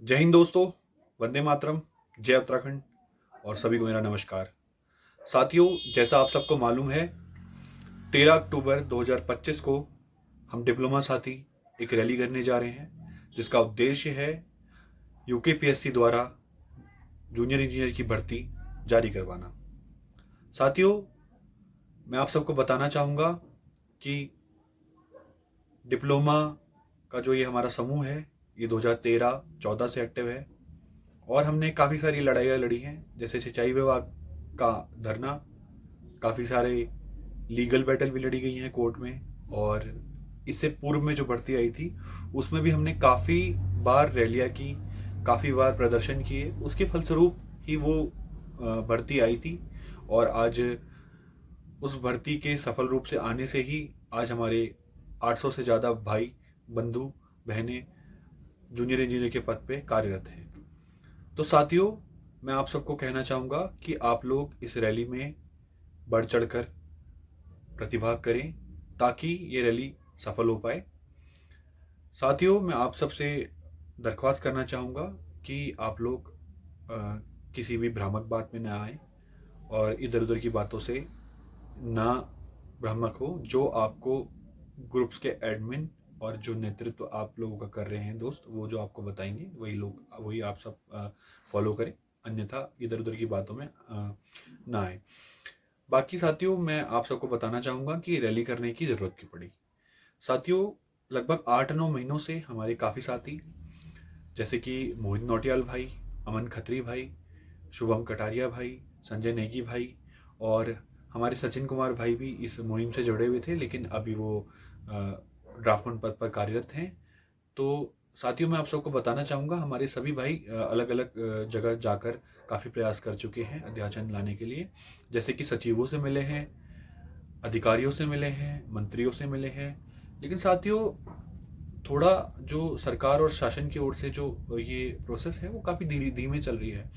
जय हिंद दोस्तों, वंदे मातरम, जय उत्तराखंड और सभी को मेरा नमस्कार। साथियों, जैसा आप सबको मालूम है, 13 अक्टूबर 2025 को हम डिप्लोमा साथी एक रैली करने जा रहे हैं, जिसका उद्देश्य है यूकेपीएससी द्वारा जूनियर इंजीनियर की भर्ती जारी करवाना। साथियों, मैं आप सबको बताना चाहूँगा कि डिप्लोमा का जो ये हमारा समूह है, ये 2013-14 से एक्टिव है और हमने काफ़ी सारी लड़ाइयाँ लड़ी हैं, जैसे सिंचाई विभाग का धरना, काफ़ी सारे लीगल बैटल भी लड़ी गई हैं कोर्ट में। और इससे पूर्व में जो भर्ती आई थी उसमें भी हमने काफ़ी बार रैलियाँ की, काफ़ी बार प्रदर्शन किए, उसके फलस्वरूप ही वो भर्ती आई थी। और आज उस भर्ती के सफल रूप से आने से ही आज हमारे 800 से ज़्यादा भाई, बंधु, बहनें जूनियर इंजीनियर के पद पे कार्यरत हैं। तो साथियों, मैं आप सबको कहना चाहूँगा कि आप लोग इस रैली में बढ़ चढ़कर प्रतिभाग करें ताकि ये रैली सफल हो पाए। साथियों, मैं आप सबसे दरख्वास्त करना चाहूँगा कि आप लोग किसी भी भ्रामक बात में ना आए और इधर उधर की बातों से ना भ्रामक हो। जो आपको ग्रुप्स के एडमिन और जो नेतृत्व आप लोगों का कर रहे हैं दोस्त, वो जो आपको बताएंगे वही आप सब फॉलो करें, अन्यथा इधर उधर की बातों में ना आए। बाकी साथियों, मैं आप सबको बताना चाहूँगा कि रैली करने की ज़रूरत क्यों पड़ी। साथियों, लगभग 8-9 महीनों से हमारे काफ़ी साथी, जैसे कि मोहित नौटियाल भाई, अमन खत्री भाई, शुभम कटारिया भाई, संजय नेगी भाई और हमारे सचिन कुमार भाई भी इस मुहिम से जुड़े हुए थे, लेकिन अभी वो ड्राफ्टमैन पद पर कार्यरत हैं। तो साथियों, मैं आप सबको बताना चाहूँगा, हमारे सभी भाई अलग अलग जगह जाकर काफ़ी प्रयास कर चुके हैं अध्याचन लाने के लिए, जैसे कि सचिवों से मिले हैं, अधिकारियों से मिले हैं, मंत्रियों से मिले हैं। लेकिन साथियों, थोड़ा जो सरकार और शासन की ओर से जो ये प्रोसेस है वो काफ़ी धीमे चल रही है।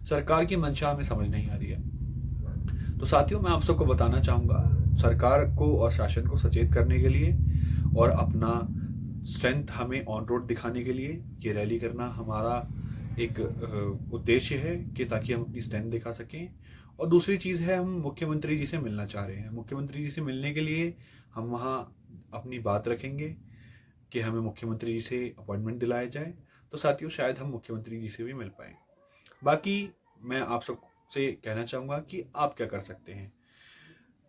सरकार की मंशा हमें समझ नहीं आ रही है। तो साथियों, मैं आप सबको बताना चाहूँगा, सरकार को और शासन को सचेत करने के लिए और अपना स्ट्रेंथ हमें ऑन रोड दिखाने के लिए ये रैली करना हमारा एक उद्देश्य है कि ताकि हम अपनी स्ट्रेंथ दिखा सकें। और दूसरी चीज़ है, हम मुख्यमंत्री जी से मिलना चाह रहे हैं। मुख्यमंत्री जी से मिलने के लिए हम वहाँ अपनी बात रखेंगे कि हमें मुख्यमंत्री जी से अपॉइंटमेंट दिलाया जाए। तो साथियों, शायद हम मुख्यमंत्री जी से भी मिल पाएँ। बाकी मैं आप सबसे कहना चाहूँगा कि आप क्या कर सकते हैं।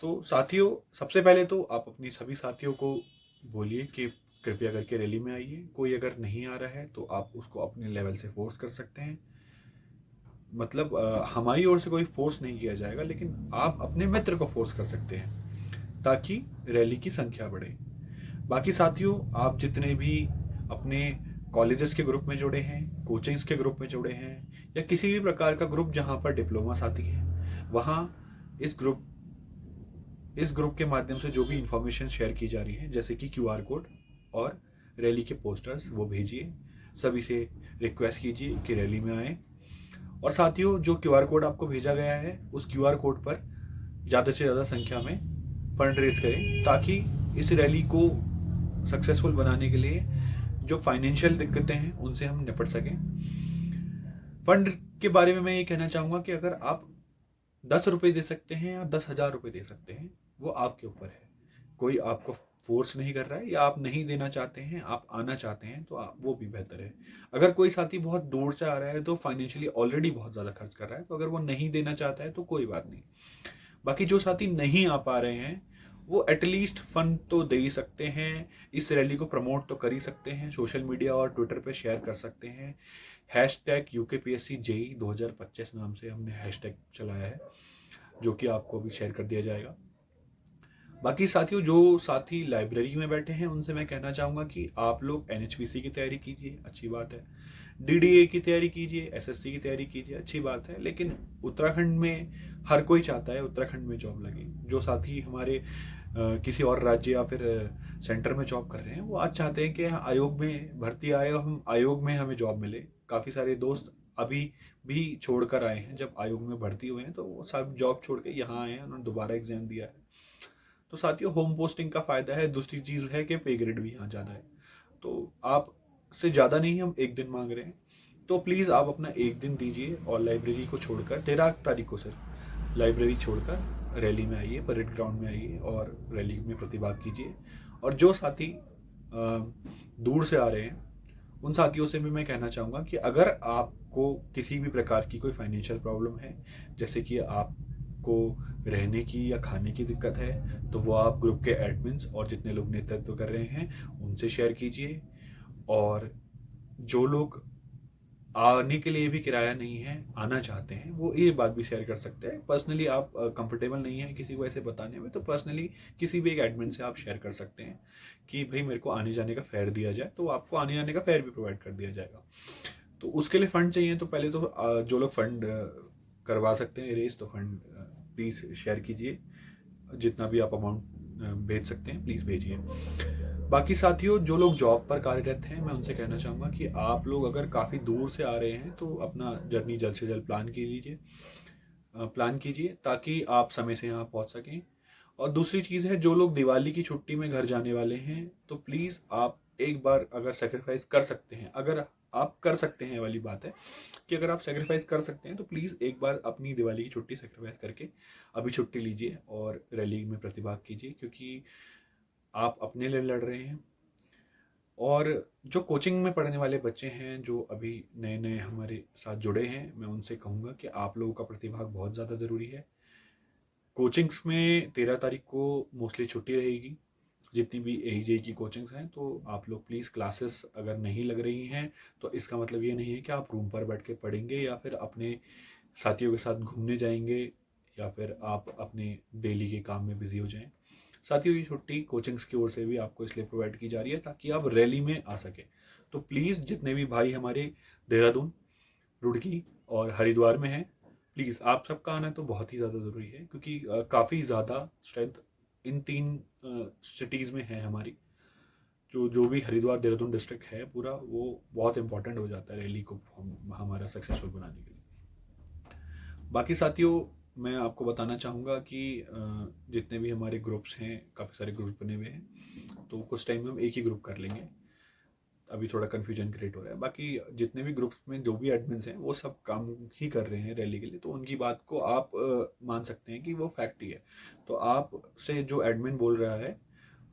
तो साथियों, सबसे पहले तो आप अपनी सभी साथियों को बोलिए कि कृपया करके रैली में आइए। कोई अगर नहीं आ रहा है तो आप उसको अपने लेवल से फोर्स कर सकते हैं। मतलब हमारी ओर से कोई फोर्स नहीं किया जाएगा, लेकिन आप अपने मित्र को फोर्स कर सकते हैं ताकि रैली की संख्या बढ़े। बाकी साथियों, आप जितने भी अपने कॉलेजेस के ग्रुप में जुड़े हैं, कोचिंग्स के ग्रुप में जुड़े हैं या किसी भी प्रकार का ग्रुप जहाँ पर डिप्लोमा साथी हैं, वहाँ इस ग्रुप के माध्यम से जो भी इंफॉर्मेशन शेयर की जा रही है, जैसे कि क्यूआर कोड और रैली के पोस्टर्स, वो भेजिए। सभी से रिक्वेस्ट कीजिए कि रैली में आए। और साथियों, जो क्यूआर कोड आपको भेजा गया है, उस क्यूआर कोड पर ज़्यादा से ज़्यादा संख्या में फंड रेज करें ताकि इस रैली को सक्सेसफुल बनाने के लिए जो फाइनेंशियल दिक्कतें हैं उनसे हम निपट सकें। फंड के बारे में मैं ये कहना चाहूँगा कि अगर आप 10 रुपये दे सकते हैं या 10,000 रुपये दे सकते हैं, वो आपके ऊपर है। कोई आपको फोर्स नहीं कर रहा है, या आप नहीं देना चाहते हैं, आप आना चाहते हैं, तो वो भी बेहतर है। अगर कोई साथी बहुत दूर से आ रहा है तो फाइनेंशियली ऑलरेडी बहुत ज़्यादा खर्च कर रहा है, तो अगर वो नहीं देना चाहता है तो कोई बात नहीं। बाकी जो साथी नहीं आ पा रहे हैं, वो एटलीस्ट फंड तो दे ही सकते हैं, इस रैली को प्रमोट तो कर ही सकते हैं, सोशल मीडिया और ट्विटर पे शेयर कर सकते हैं। हैशटैग यूकेपीएससी जेई 2025 नाम से हमने हैशटैग चलाया है, जो कि आपको भी शेयर कर दिया जाएगा। बाकी साथियों, जो साथी लाइब्रेरी में बैठे हैं उनसे मैं कहना चाहूँगा कि आप लोग एनएचपीसी की तैयारी कीजिए, अच्छी बात है। डीडीए की तैयारी कीजिए, एसएससी की तैयारी कीजिए, अच्छी बात है। लेकिन उत्तराखंड में हर कोई चाहता है उत्तराखंड में जॉब लगे। जो साथी हमारे किसी और राज्य या फिर सेंटर में जॉब कर रहे हैं, वो आज चाहते हैं कि आयोग में भर्ती आए और हम आयोग में हमें जॉब मिले। काफ़ी सारे दोस्त अभी भी छोड़ कर आए हैं, जब आयोग में भर्ती हुए हैं तो वो सब जॉब छोड़ के यहाँ आए हैं, उन्होंने दोबारा एग्जाम दिया है। तो साथियों, होम पोस्टिंग का फ़ायदा है। दूसरी चीज़ है कि पे ग्रेड भी यहाँ ज़्यादा है। तो आप से ज़्यादा नहीं, हम एक दिन मांग रहे हैं। तो प्लीज़ आप अपना एक दिन दीजिए और लाइब्रेरी को छोड़कर 13 तारीख को सिर्फ लाइब्रेरी छोड़कर रैली में आइए, परेड ग्राउंड में आइए और रैली में प्रतिभाग कीजिए। और जो साथी दूर से आ रहे हैं उन साथियों से भी मैं कहना चाहूँगा कि अगर आपको किसी भी प्रकार की कोई फाइनेंशियल प्रॉब्लम है, जैसे कि आपको रहने की या खाने की दिक्कत है, तो वो आप ग्रुप के एडमिन्स और जितने लोग नेतृत्व कर रहे हैं उनसे शेयर कीजिए। और जो लोग आने के लिए भी किराया नहीं है, आना चाहते हैं, वो ये बात भी शेयर कर सकते हैं। पर्सनली आप कंफर्टेबल नहीं है किसी को ऐसे बताने में, तो पर्सनली किसी भी एक एडमिन से आप शेयर कर सकते हैं कि भाई मेरे को आने जाने का फेयर दिया जाए, तो आपको आने जाने का फेयर भी प्रोवाइड कर दिया जाएगा। तो उसके लिए फ़ंड चाहिए, तो पहले तो जो लोग फ़ंड करवा सकते हैं रेज, तो फंड प्लीज़ शेयर कीजिए। जितना भी आप अमाउंट भेज सकते हैं प्लीज़ भेजिए। बाकी साथियों, जो लोग जॉब पर कार्यरत हैं, मैं उनसे कहना चाहूँगा कि आप लोग अगर काफ़ी दूर से आ रहे हैं तो अपना जर्नी जल्द से जल्द प्लान कीजिए ताकि आप समय से यहाँ पहुँच सकें। और दूसरी चीज़ है, जो लोग दिवाली की छुट्टी में घर जाने वाले हैं, तो प्लीज़ आप एक बार अगर सेक्रीफाइस कर सकते हैं, अगर आप कर सकते हैं वाली बात है कि अगर आप सेक्रीफाइस कर सकते हैं तो प्लीज़ एक बार अपनी दिवाली की छुट्टी सेक्रीफाइस करके अभी छुट्टी लीजिए और रैली में प्रतिभाग कीजिए, क्योंकि आप अपने लिए लड़ रहे हैं। और जो कोचिंग में पढ़ने वाले बच्चे हैं जो अभी नए नए हमारे साथ जुड़े हैं, मैं उनसे कहूँगा कि आप लोगों का प्रतिभाग बहुत ज़्यादा ज़रूरी है। कोचिंग्स में 13 तारीख को मोस्टली छुट्टी रहेगी, जितनी भी AEJ की कोचिंग्स हैं। तो आप लोग प्लीज़, क्लासेस अगर नहीं लग रही हैं तो इसका मतलब ये नहीं है कि आप रूम पर बैठ के पढ़ेंगे या फिर अपने साथियों के साथ घूमने जाएंगे या फिर आप अपने डेली के काम में बिजी हो जाएं। साथियों, ये छुट्टी कोचिंग्स की ओर से भी आपको इसलिए प्रोवाइड की जा रही है ताकि आप रैली में आ सकें। तो प्लीज़, जितने भी भाई हमारे देहरादून, रुड़की और हरिद्वार में हैं, प्लीज़ आप सबका आना तो बहुत ही ज़्यादा ज़रूरी है, क्योंकि काफ़ी ज़्यादा स्ट्रेंथ इन 3 सिटीज़ में है हमारी। जो भी हरिद्वार देहरादून डिस्ट्रिक्ट है पूरा, वो बहुत इंपॉर्टेंट हो जाता है रैली को हमारा सक्सेसफुल बनाने के लिए। बाकी साथियों, मैं आपको बताना चाहूँगा कि जितने भी हमारे ग्रुप्स हैं, काफ़ी सारे ग्रुप बने हुए हैं, तो कुछ टाइम में हम एक ही ग्रुप कर लेंगे। अभी थोड़ा कन्फ्यूजन क्रिएट हो रहा है। बाकी जितने भी ग्रुप्स में जो भी एडमिन्स हैं वो सब काम ही कर रहे हैं रैली के लिए, तो उनकी बात को आप मान सकते हैं कि वो फैक्ट ही है। तो आप से जो एडमिन बोल रहा है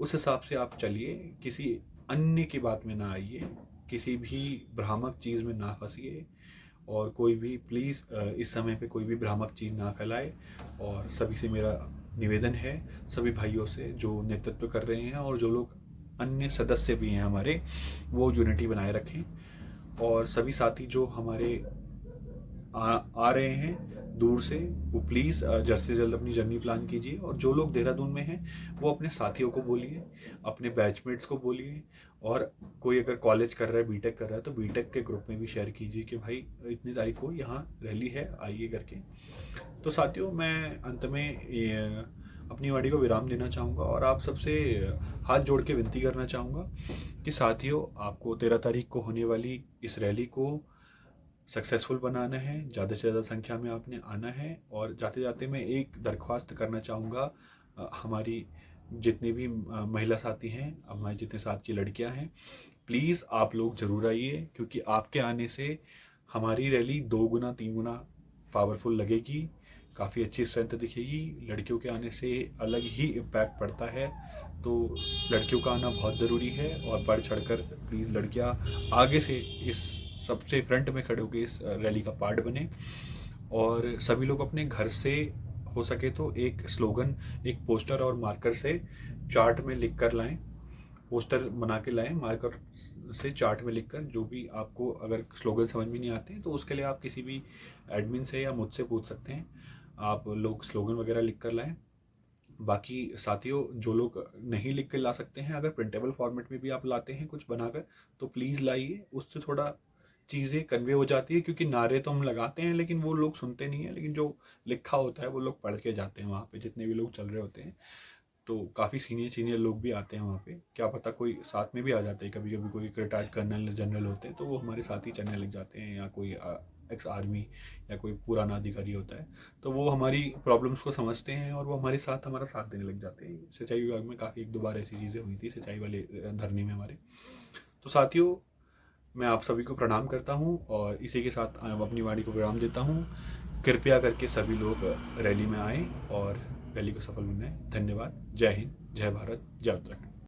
उस हिसाब से आप चलिए, किसी अन्य की बात में ना आइए, किसी भी भ्रामक चीज़ में ना फंसिए, और कोई भी प्लीज़ इस समय पे कोई भी भ्रामक चीज़ ना फैलाए। और सभी से मेरा निवेदन है, सभी भाइयों से जो नेतृत्व कर रहे हैं और जो लोग अन्य सदस्य भी हैं हमारे, वो यूनिटी बनाए रखें। और सभी साथी जो हमारे आ रहे हैं दूर से, वो प्लीज़ जल्द से जल्द अपनी जर्नी प्लान कीजिए। और जो लोग देहरादून में हैं वो अपने साथियों को बोलिए, अपने बैचमेट्स को बोलिए, और कोई अगर कॉलेज कर रहा है, बीटेक कर रहा है, तो बीटेक के ग्रुप में भी शेयर कीजिए कि भाई इतनी तारीख को यहाँ रैली है, आइए करके। तो साथियों, मैं अंत में अपनी वाणी को विराम देना चाहूँगा और आप सबसे हाथ जोड़ के विनती करना चाहूँगा कि साथियों, आपको 13 तारीख को होने वाली इस रैली को सक्सेसफुल बनाना है, ज़्यादा से ज़्यादा संख्या में आपने आना है। और जाते जाते मैं एक दरख्वास्त करना चाहूँगा, हमारी जितने भी महिला साथी हैं, हमारे जितने साथ की लड़कियां हैं, प्लीज़ आप लोग ज़रूर आइए, क्योंकि आपके आने से हमारी रैली 2 गुना 3 गुना पावरफुल लगेगी, काफ़ी अच्छी स्ट्रेंथ दिखेगी। लड़कियों के आने से अलग ही इम्पैक्ट पड़ता है, तो लड़कियों का आना बहुत ज़रूरी है। और बढ़ चढ़कर प्लीज़ लड़कियां आगे से इस सबसे फ्रंट में खड़े होकर इस रैली का पार्ट बने। और सभी लोग अपने घर से हो सके तो एक स्लोगन, एक पोस्टर और मार्कर से चार्ट में लिख कर लाएं, पोस्टर बना के लाएं मार्कर से चार्ट में लिखकर। जो भी आपको अगर स्लोगन समझ में नहीं आते हैं तो उसके लिए आप किसी भी एडमिन से या मुझसे पूछ सकते हैं, आप लोग स्लोगन वगैरह लिख कर लाएं। बाकी साथियों, जो लोग नहीं लिख के ला सकते हैं, अगर प्रिंटेबल फॉर्मेट में भी आप लाते हैं कुछ बनाकर, तो प्लीज़ लाइए, उससे थोड़ा चीज़ें कन्वे हो जाती है। क्योंकि नारे तो हम लगाते हैं लेकिन वो लोग सुनते नहीं हैं, लेकिन जो लिखा होता है वो लोग पढ़ के जाते हैं वहाँ पे, जितने भी लोग चल रहे होते हैं। तो काफ़ी सीनियर सीनियर लोग भी आते हैं वहाँ पे, क्या पता कोई साथ में भी आ जाते हैं, कभी कभी कोई रिटायर्ड कर्नल जनरल होते हैं तो वो हमारे साथ ही चलने लग जाते हैं, या कोई एक्स आर्मी या कोई पुराना अधिकारी होता है, तो वो हमारी प्रॉब्लम्स को समझते हैं और वो हमारा साथ देने लग जाते हैं। सिंचाई विभाग में काफ़ी 1-2 बार ऐसी चीज़ें हुई थी, सिंचाई वाले धरने में हमारे। तो साथियों, मैं आप सभी को प्रणाम करता हूँ और इसी के साथ अपनी वाणी को विराम देता हूँ। कृपया करके सभी लोग रैली में आएँ और रैली को सफल बनाएं। धन्यवाद। जय हिंद, जय भारत, जय उत्तराखंड।